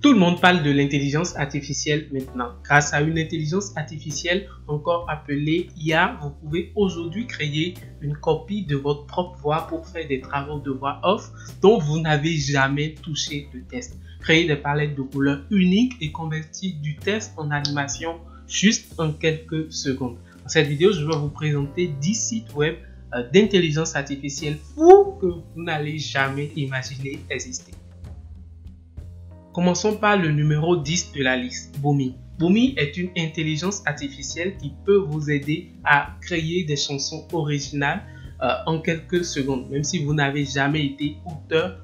Tout le monde parle de l'intelligence artificielle maintenant. Grâce à une intelligence artificielle, encore appelée IA, vous pouvez aujourd'hui créer une copie de votre propre voix pour faire des travaux de voix off dont vous n'avez jamais touché de test. Créer des palettes de couleurs uniques et convertir du test en animation juste en quelques secondes. Dans cette vidéo, je vais vous présenter 10 sites web d'intelligence artificielle fous que vous n'allez jamais imaginer exister. Commençons par le numéro 10 de la liste, Boomy. Boomy est une intelligence artificielle qui peut vous aider à créer des chansons originales en quelques secondes. Même si vous n'avez jamais été auteur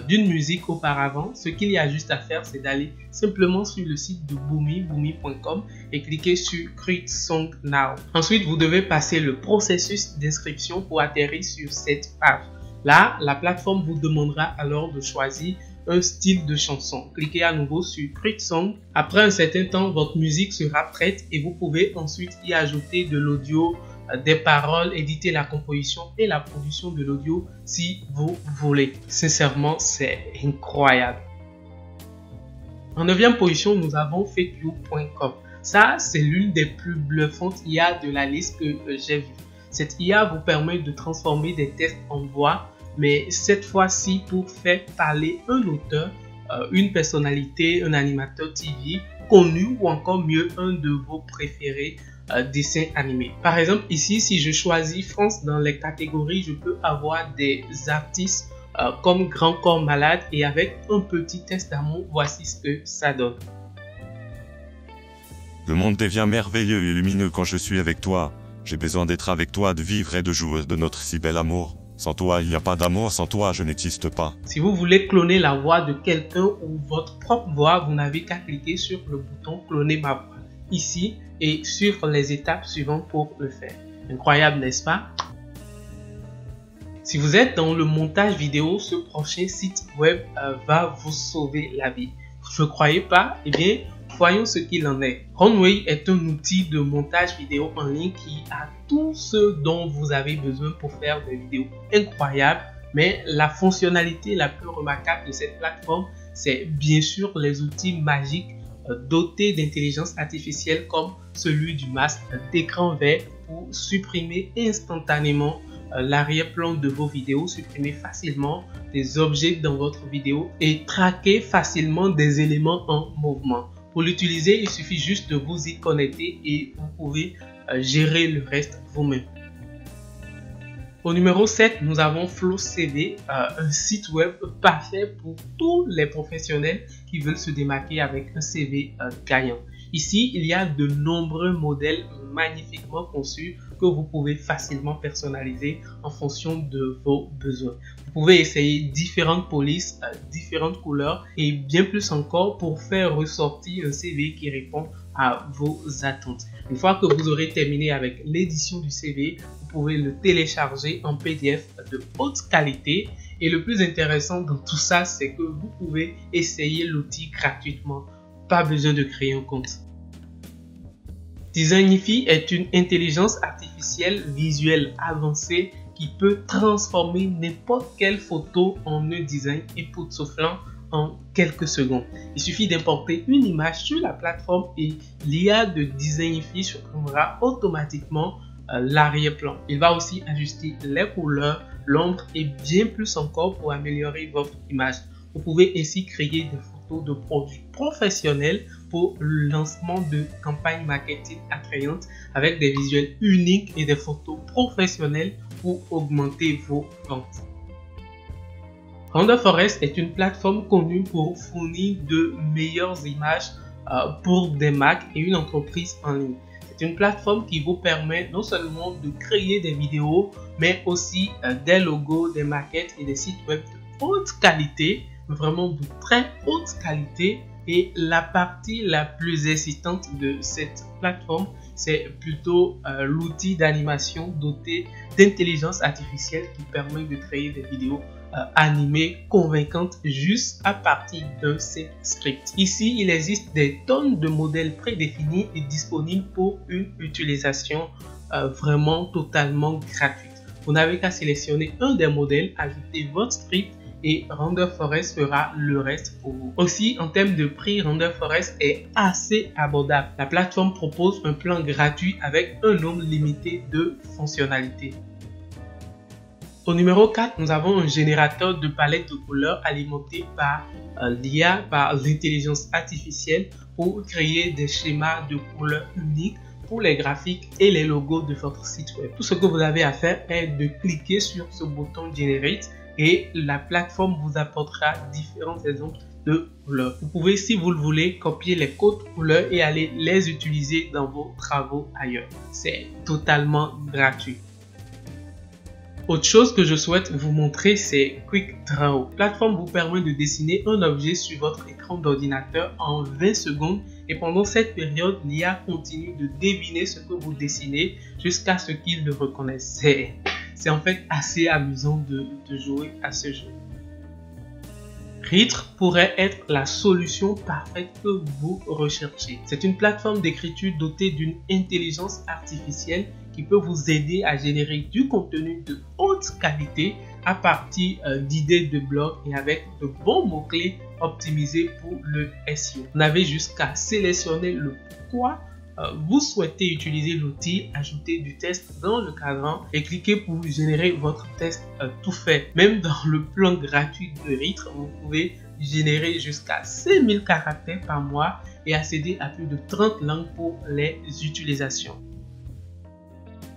d'une musique auparavant, ce qu'il y a juste à faire, c'est d'aller simplement sur le site de Boomy, boomy.com et cliquer sur Create Song Now. Ensuite, vous devez passer le processus d'inscription pour atterrir sur cette page. Là, la plateforme vous demandera alors de choisir un style de chanson. Cliquez à nouveau sur Create Song. Après un certain temps, votre musique sera prête et vous pouvez ensuite y ajouter de l'audio, des paroles, éditer la composition et la production de l'audio si vous voulez. Sincèrement, c'est incroyable. En 9e position, nous avons fakeyou.com. Ça, c'est l'une des plus bluffantes IA de la liste que j'ai vue. Cette IA vous permet de transformer des textes en voix, mais cette fois-ci pour faire parler un auteur, une personnalité, un animateur TV connu ou encore mieux un de vos préférés dessins animés. Par exemple ici, si je choisis France dans les catégories, je peux avoir des artistes comme Grand Corps Malade et avec un petit test d'amour, voici ce que ça donne. Le monde devient merveilleux et lumineux quand je suis avec toi. J'ai besoin d'être avec toi, de vivre et de jouer de notre si bel amour. Sans toi, il n'y a pas d'amour, sans toi, je n'existe pas. Si vous voulez cloner la voix de quelqu'un ou votre propre voix, vous n'avez qu'à cliquer sur le bouton cloner ma voix ici et suivre les étapes suivantes pour le faire. Incroyable, n'est-ce pas? Si vous êtes dans le montage vidéo, ce prochain site web va vous sauver la vie. Vous ne croyez pas? Eh bien, voyons ce qu'il en est. Runway est un outil de montage vidéo en ligne qui a tout ce dont vous avez besoin pour faire des vidéos incroyables. Mais la fonctionnalité la plus remarquable de cette plateforme, c'est bien sûr les outils magiques dotés d'intelligence artificielle comme celui du masque d'écran vert pour supprimer instantanément l'arrière-plan de vos vidéos, supprimer facilement des objets dans votre vidéo et traquer facilement des éléments en mouvement. Pour l'utiliser, il suffit juste de vous y connecter et vous pouvez gérer le reste vous-même. Au numéro 7, nous avons FlowCV, un site web parfait pour tous les professionnels qui veulent se démarquer avec un CV gagnant. Ici, il y a de nombreux modèles magnifiquement conçus que vous pouvez facilement personnaliser en fonction de vos besoins. Vous pouvez essayer différentes polices, différentes couleurs et bien plus encore pour faire ressortir un CV qui répond à vos attentes. Une fois que vous aurez terminé avec l'édition du CV, vous pouvez le télécharger en PDF de haute qualité. Et le plus intéressant dans tout ça, c'est que vous pouvez essayer l'outil gratuitement. Pas besoin de créer un compte. Designify est une intelligence artificielle visuelle avancée qui peut transformer n'importe quelle photo en un design époustouflant en quelques secondes. Il suffit d'importer une image sur la plateforme et l'IA de Designify supprimera automatiquement l'arrière-plan. Il va aussi ajuster les couleurs, l'ombre et bien plus encore pour améliorer votre image. Vous pouvez ainsi créer des photos de produits professionnels pour le lancement de campagnes marketing attrayantes avec des visuels uniques et des photos professionnelles pour augmenter vos ventes. Render Forest est une plateforme connue pour fournir de meilleures images pour des marques et une entreprise en ligne. C'est une plateforme qui vous permet non seulement de créer des vidéos, mais aussi des logos, des maquettes et des sites web de haute qualité, vraiment de très haute qualité. Et la partie la plus excitante de cette plateforme, c'est plutôt l'outil d'animation doté d'intelligence artificielle qui permet de créer des vidéos animées convaincantes juste à partir d'un seul script. Ici, il existe des tonnes de modèles prédéfinis et disponibles pour une utilisation vraiment totalement gratuite. Vous n'avez qu'à sélectionner un des modèles, ajouter votre script et Render Forest fera le reste pour vous. Aussi, en termes de prix, Render Forest est assez abordable. La plateforme propose un plan gratuit avec un nombre limité de fonctionnalités. Au numéro 4, nous avons un générateur de palette de couleurs alimenté par l'IA, par l'intelligence artificielle pour créer des schémas de couleurs uniques pour les graphiques et les logos de votre site web. Tout ce que vous avez à faire est de cliquer sur ce bouton Generate et la plateforme vous apportera différents exemples de couleurs. Vous pouvez, si vous le voulez, copier les codes couleurs et aller les utiliser dans vos travaux ailleurs. C'est totalement gratuit. Autre chose que je souhaite vous montrer, c'est QuickDraw. La plateforme vous permet de dessiner un objet sur votre écran d'ordinateur en 20 secondes et pendant cette période, l'IA continue de deviner ce que vous dessinez jusqu'à ce qu'il le reconnaisse. C'est en fait assez amusant de jouer à ce jeu. Ritre pourrait être la solution parfaite que vous recherchez. C'est une plateforme d'écriture dotée d'une intelligence artificielle qui peut vous aider à générer du contenu de haute qualité à partir d'idées de blog et avec de bons mots-clés optimisés pour le SEO. Vous n'avez jusqu'à sélectionner le pourquoi vous souhaitez utiliser l'outil, ajouter du texte dans le cadran et cliquer pour générer votre texte tout fait. Même dans le plan gratuit de Ritre, vous pouvez générer jusqu'à 5000 caractères par mois et accéder à plus de 30 langues pour les utilisations.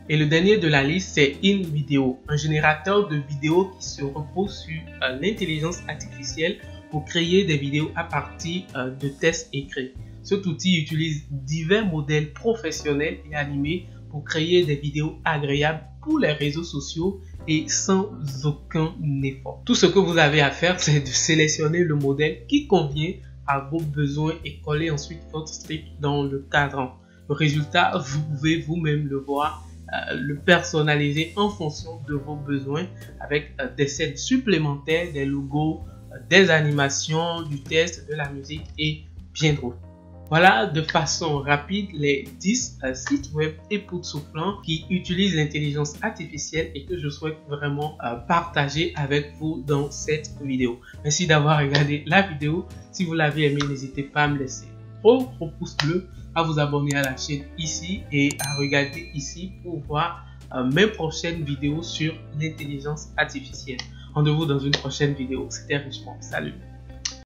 Et le dernier de la liste, c'est InVideo, un générateur de vidéos qui se repose sur l'intelligence artificielle pour créer des vidéos à partir de textes écrits. Cet outil utilise divers modèles professionnels et animés pour créer des vidéos agréables pour les réseaux sociaux et sans aucun effort. Tout ce que vous avez à faire, c'est de sélectionner le modèle qui convient à vos besoins et coller ensuite votre script dans le cadran. Le résultat, vous pouvez vous-même le voir, le personnaliser en fonction de vos besoins avec des scènes supplémentaires, des logos, des animations, du texte, de la musique et bien d'autres. Voilà de façon rapide les 10 sites web époustouflants qui utilisent l'intelligence artificielle et que je souhaite vraiment partager avec vous dans cette vidéo. Merci d'avoir regardé la vidéo. Si vous l'avez aimé, n'hésitez pas à me laisser un gros pouce bleu, à vous abonner à la chaîne ici et à regarder ici pour voir mes prochaines vidéos sur l'intelligence artificielle. Rendez-vous dans une prochaine vidéo. C'était Richemont. Salut!